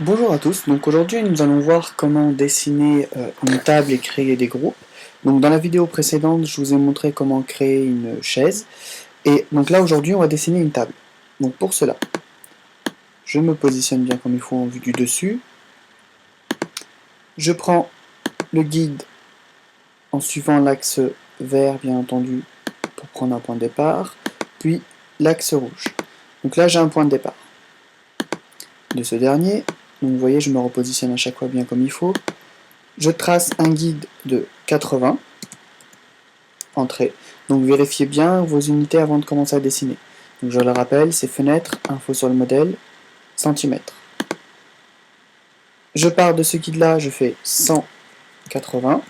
Bonjour à tous, donc aujourd'hui nous allons voir comment dessiner une table et créer des groupes. Donc dans la vidéo précédente je vous ai montré comment créer une chaise, et donc là aujourd'hui on va dessiner une table. Donc pour cela, je me positionne bien comme il faut en vue du dessus, je prends le guide en suivant l'axe vert bien entendu pour prendre un point de départ, puis l'axe rouge. Donc là j'ai un point de départ de ce dernier. Donc vous voyez, je me repositionne à chaque fois bien comme il faut. Je trace un guide de 80, entrée. Donc vérifiez bien vos unités avant de commencer à dessiner. Donc je le rappelle, c'est fenêtre, info sur le modèle, centimètres. Je pars de ce guide-là, je fais 180.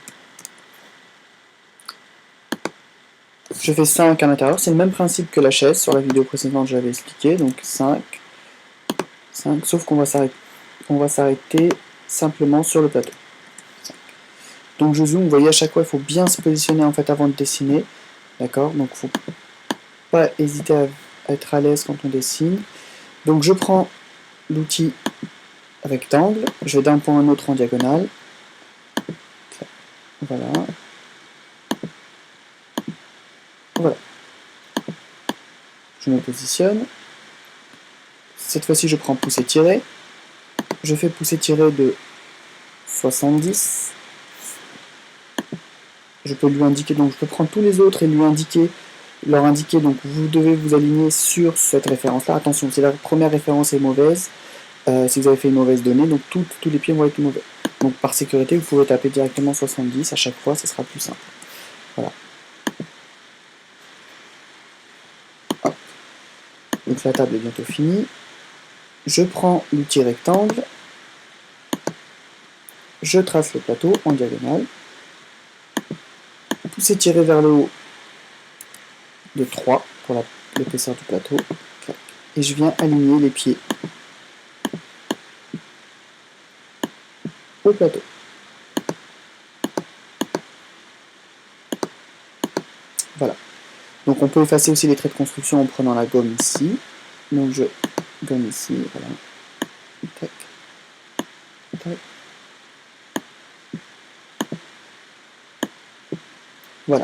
Je fais 5 à l'intérieur, c'est le même principe que la chaise, sur la vidéo précédente j'avais expliqué, donc 5, sauf qu'on va s'arrêter simplement sur le plateau. Donc je zoome, vous voyez à chaque fois il faut bien se positionner en fait avant de dessiner, d'accord? Donc il ne faut pas hésiter à être à l'aise quand on dessine. Donc je prends l'outil rectangle, je vais d'un point à un autre en diagonale, voilà, voilà. Je me positionne, cette fois-ci je prends pousser-tirer, je fais pousser-tirer de 70, je peux lui indiquer, donc je peux prendre tous les autres et lui indiquer, leur indiquer, donc vous devez vous aligner sur cette référence-là. Attention, si la première référence est mauvaise, si vous avez fait une mauvaise donnée, donc tous les pieds vont être mauvais. Donc par sécurité, vous pouvez taper directement 70 à chaque fois, ce sera plus simple. Voilà. Hop. Donc la table est bientôt finie. Je prends l'outil rectangle, je trace le plateau en diagonale, pousser tirer vers le haut de 3 pour l'épaisseur du plateau, et je viens aligner les pieds au plateau. Voilà. Donc on peut effacer aussi les traits de construction en prenant la gomme ici. Donc je gomme ici, voilà. Tac. Tac. Voilà.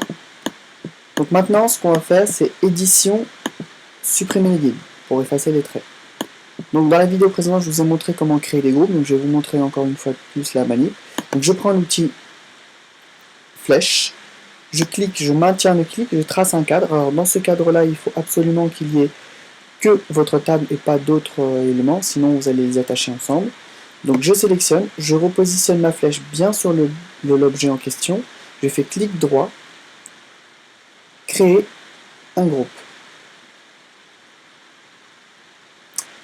Donc maintenant ce qu'on va faire c'est édition, supprimer les guides pour effacer les traits. Donc dans la vidéo précédente je vous ai montré comment créer des groupes, donc je vais vous montrer encore une fois plus la manip. Donc je prends l'outil flèche, je clique, je maintiens le clic, je trace un cadre. Alors dans ce cadre-là, il faut absolument qu'il y ait que votre table et pas d'autres éléments, sinon vous allez les attacher ensemble. Donc je sélectionne, je repositionne ma flèche bien sur l'objet en question, je fais clic droit, créer un groupe.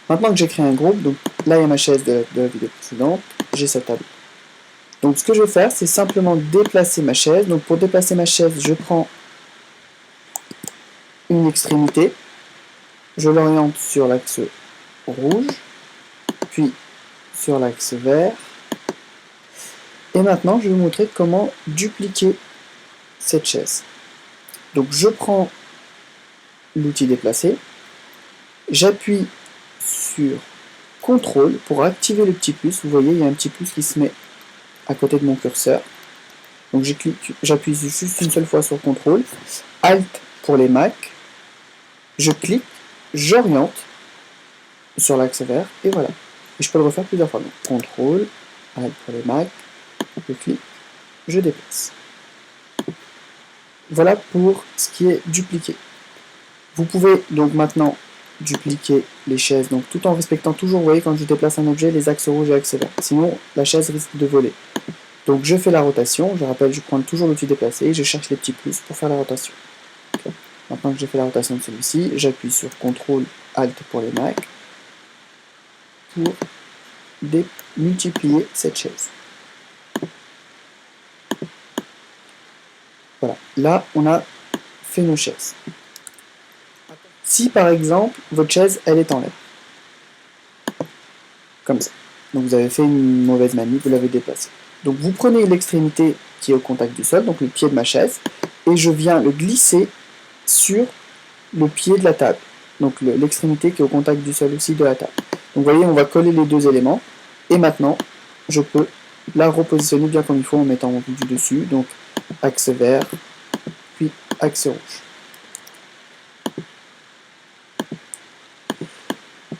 Maintenant que j'ai créé un groupe, donc là il y a ma chaise de la vidéo précédente, j'ai cette table. Donc ce que je vais faire, c'est simplement déplacer ma chaise. Donc pour déplacer ma chaise, je prends une extrémité, je l'oriente sur l'axe rouge, puis sur l'axe vert. Et maintenant, je vais vous montrer comment dupliquer cette chaise. Donc je prends l'outil déplacer, j'appuie sur CTRL pour activer le petit plus. Vous voyez, il y a un petit plus qui se met à côté de mon curseur. Donc j'appuie juste une seule fois sur CTRL, ALT pour les Mac, je clique, j'oriente sur l'axe vert, et voilà. Et je peux le refaire plusieurs fois. Donc, CTRL, ALT pour les Mac, je clique, je déplace. Voilà pour ce qui est dupliqué. Vous pouvez donc maintenant dupliquer les chaises, donc tout en respectant toujours, vous voyez, quand je déplace un objet, les axes rouges et axes verts. Sinon, la chaise risque de voler. Donc je fais la rotation, je rappelle, je prends toujours l'outil déplacer, et je cherche les petits plus pour faire la rotation. Okay. Maintenant que j'ai fait la rotation de celui-ci, j'appuie sur CTRL, ALT pour les Mac, pour multiplier cette chaise. Voilà, là on a fait nos chaises. Si par exemple votre chaise elle est en l'air, comme ça, donc vous avez fait une mauvaise manip, vous l'avez déplacée. Donc vous prenez l'extrémité qui est au contact du sol, donc le pied de ma chaise, et je viens le glisser sur le pied de la table, donc l'extrémité qui est au contact du sol aussi de la table. Donc vous voyez, on va coller les deux éléments, Et maintenant, je peux la repositionner bien comme il faut en mettant mon du dessus. Donc axe vert, puis axe rouge.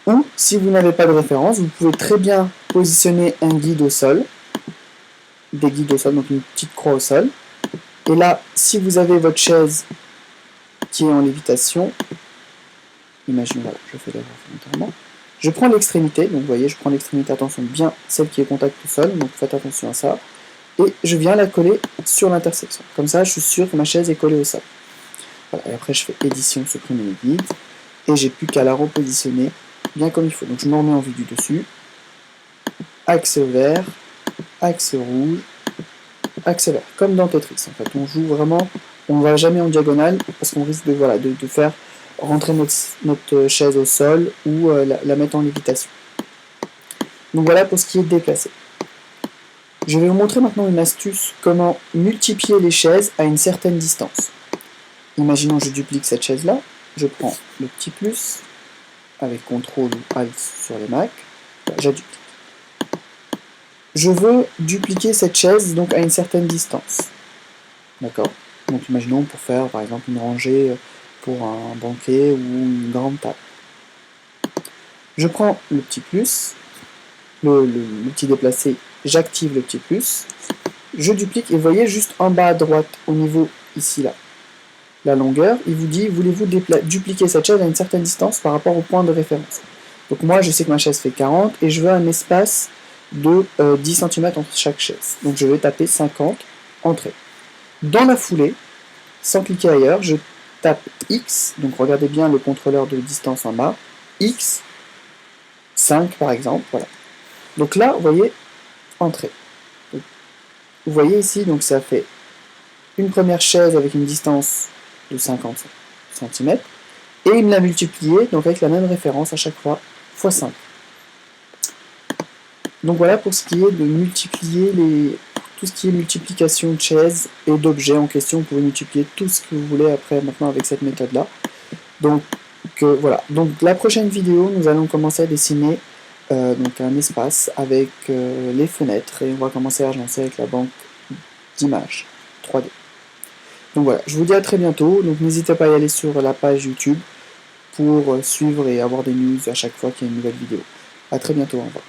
Ou, si vous n'avez pas de référence, vous pouvez très bien positionner un guide au sol, des guides au sol, donc une petite croix au sol. Et là, si vous avez votre chaise qui est en lévitation, imaginez, voilà, je fais l'erreur volontairement, je prends l'extrémité, donc vous voyez, je prends l'extrémité, attention, bien celle qui est contact au sol, donc faites attention à ça, et je viens la coller sur l'intersection. Comme ça, je suis sûr que ma chaise est collée au sol. Voilà, et après, je fais édition, supprimer les guides, et j'ai plus qu'à la repositionner bien comme il faut. Donc je me remets en vue du dessus, axe vert, axe rouge, axe vert, comme dans Tetris en fait. On joue vraiment, on ne va jamais en diagonale parce qu'on risque de, voilà, de faire rentrer notre chaise au sol ou la mettre en lévitation. Donc voilà pour ce qui est déplacé. Je vais vous montrer maintenant une astuce, comment multiplier les chaises à une certaine distance. Imaginons que je duplique cette chaise là, je prends le petit plus, avec CTRL ou ALT sur les Mac, j'adduplique. Je veux dupliquer cette chaise donc à une certaine distance. D'accord? Donc imaginons pour faire par exemple une rangée pour un banquet ou une grande table. Je prends le petit plus, le petit déplacé, j'active le petit plus, je duplique et vous voyez juste en bas à droite au niveau ici là, la longueur, il vous dit voulez-vous dupliquer cette chaise à une certaine distance par rapport au point de référence. Donc moi je sais que ma chaise fait 40 et je veux un espace de 10 cm entre chaque chaise. Donc je vais taper 50, entrée. Dans la foulée, sans cliquer ailleurs, je tape X, donc regardez bien le contrôleur de distance en bas, X, 5 par exemple, voilà. Donc là, vous voyez, entrée. Donc, vous voyez ici, donc ça fait une première chaise avec une distance de 50 cm, et il me l'a multiplié, donc avec la même référence à chaque fois, x 5. Donc voilà pour ce qui est de multiplier tout ce qui est multiplication de chaises et d'objets en question. Vous pouvez multiplier tout ce que vous voulez après maintenant avec cette méthode là. Donc voilà, donc la prochaine vidéo nous allons commencer à dessiner donc un espace avec les fenêtres et on va commencer à agencer avec la banque d'images 3D. Donc voilà, je vous dis à très bientôt, donc n'hésitez pas à y aller sur la page YouTube pour suivre et avoir des news à chaque fois qu'il y a une nouvelle vidéo. A très bientôt, au revoir.